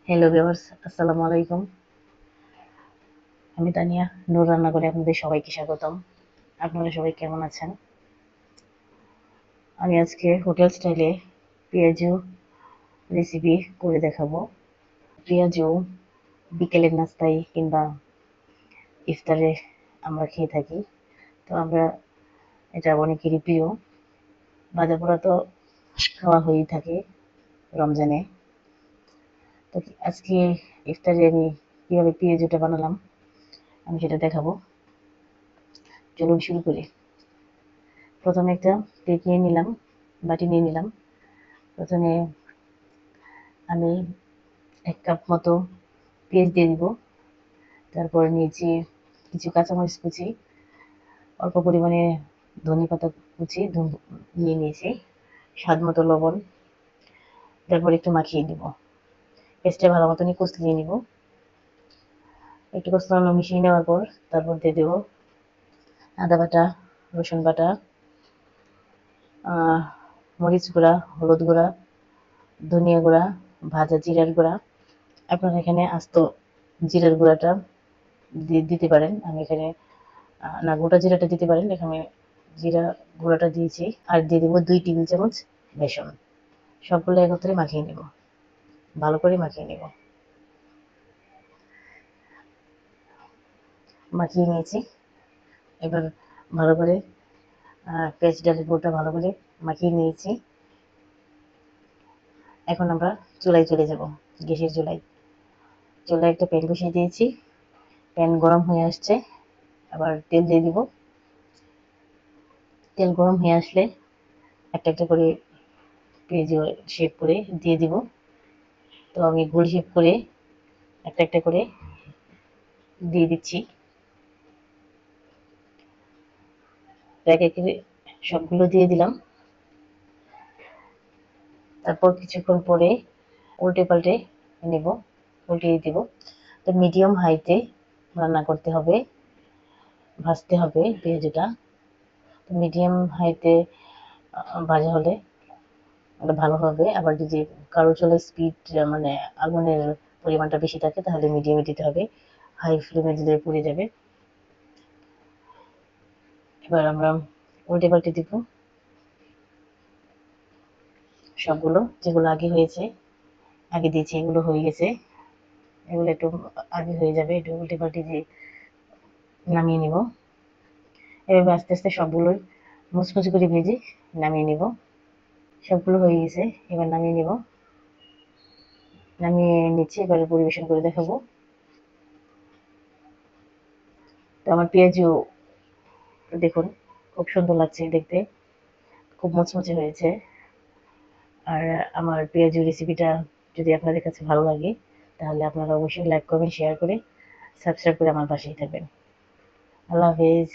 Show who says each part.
Speaker 1: Hello viewers, আসসালামু আলাইকুম। আমি তানিয়া, নূর রান্নাঘরে আপনাদের সবাইকে স্বাগতম। আপনারা সবাই কেমন আছেন? আমি আজকে হোটেল স্টাইলে পেঁয়াজু রেসিপি করে দেখাবো। পেঁয়াজু বিকেলের নাস্তায় কিংবা ইফতারে আমরা খেয়ে থাকি। তো এটা অনেকেরই প্রিয়। ভাজা পোড়া তো খাওয়া হয়েই থাকে রমজানে। তো আজকে ইফতারে আমি কিভাবে পেঁয়াজুটা বানালাম আমি সেটা দেখাবো। চলুন শুরু করি। প্রথমে একটা প্লেট নিয়ে নিলাম, বাটি নিয়ে নিলাম। প্রথমে আমি ১ কাপ মতো পেঁয়াজ দিয়ে দিব। তারপর নিয়েছি কিছু কাঁচামরিচ কুচি, অল্প পরিমাণে ধনেপাতা কুচি নিয়ে নিয়েছি, স্বাদ মতো লবণ। তারপর একটু মাখিয়ে দিব। পেঁয়াজটা ভালো মতনই কষলিয়ে নিব। একটু কষলানো মিশিয়ে নেওয়ার পর তারপর দিয়ে দেব আদা বাটা, রসুন বাটা, মরিচ গুঁড়া, হলুদ গুঁড়া, ধনিয়া গুঁড়া, ভাজা জিরার গুঁড়া। আপনারা এখানে আস্ত জিরার গুঁড়াটা দিতে পারেন। আমি এখানে না, গোটা জিরাটা দিতে পারেন। এখানে জিরা গুঁড়াটা দিয়েছি। আর দিয়ে দেবো 2 টেবিল চামচ বেসন। সবগুলো একত্রে মাখিয়ে নেব, ভালো করে মাখিয়ে নেব। মাখিয়ে নিয়েছি। এবার ভালো করে পেঁয়াজ ডালের পুরটা ভালো করে মাখিয়ে নিয়েছি। এখন আমরা চুলায় চলে যাব, গ্যাসের চুলায়। চুলায় একটা প্যান বসিয়ে দিয়েছি। প্যান গরম হয়ে আসছে। আবার তেল দিয়ে দিব। তেল গরম হয়ে আসলে একটা একটা করে পেঁয়াজ শেপ করে দিয়ে দিব। তো আমি গোল শেপ করে একটা একটা করে দিয়ে দিচ্ছি। একে একে সবগুলো দিয়ে দিলাম। তারপর কিছুক্ষণ পরে উল্টে পাল্টে নেব, উল্টিয়ে দিব। তো মিডিয়াম হাইতে রান্না করতে হবে, ভাজতে হবে পেঁয়াজটা। তো মিডিয়াম হাইতে ভাজা হলে ওটা ভালো হবে। আবার যদি কারো চলে স্পিড মানে আগুনের পরিমাণটা বেশি থাকে তাহলে মিডিয়ামে দিতে হবে, হাই ফ্লেমে দিলে পুড়ে যাবে। এবার আমরা উল্টে পাল্টে দিব। সবগুলো যেগুলো আগে হয়েছে, আগে দিয়েছি, এগুলো হয়ে গেছে। এগুলো একটু আগে হয়ে যাবে, একটু উল্টে পাল্টে দিয়ে নামিয়ে নিব। এভাবে আস্তে আস্তে সবগুলোই মুচমুচে করে ভেজে নামিয়ে নিব। সবগুলো হয়ে গেছে, এবার নামিয়ে নিব। নামিয়ে নিচ্ছি, এবারে পরিবেশন করে দেখাবো। তো আমার পেঁয়াজও দেখুন খুব সুন্দর লাগছে দেখতে, খুব মুচমুচে হয়েছে। আর আমার পেঁয়াজু রেসিপিটা যদি আপনাদের কাছে ভালো লাগে তাহলে আপনারা অবশ্যই লাইক করবেন, শেয়ার করে সাবস্ক্রাইব করে আমার পাশেই থাকবেন। আল্লাহ হাফেজ।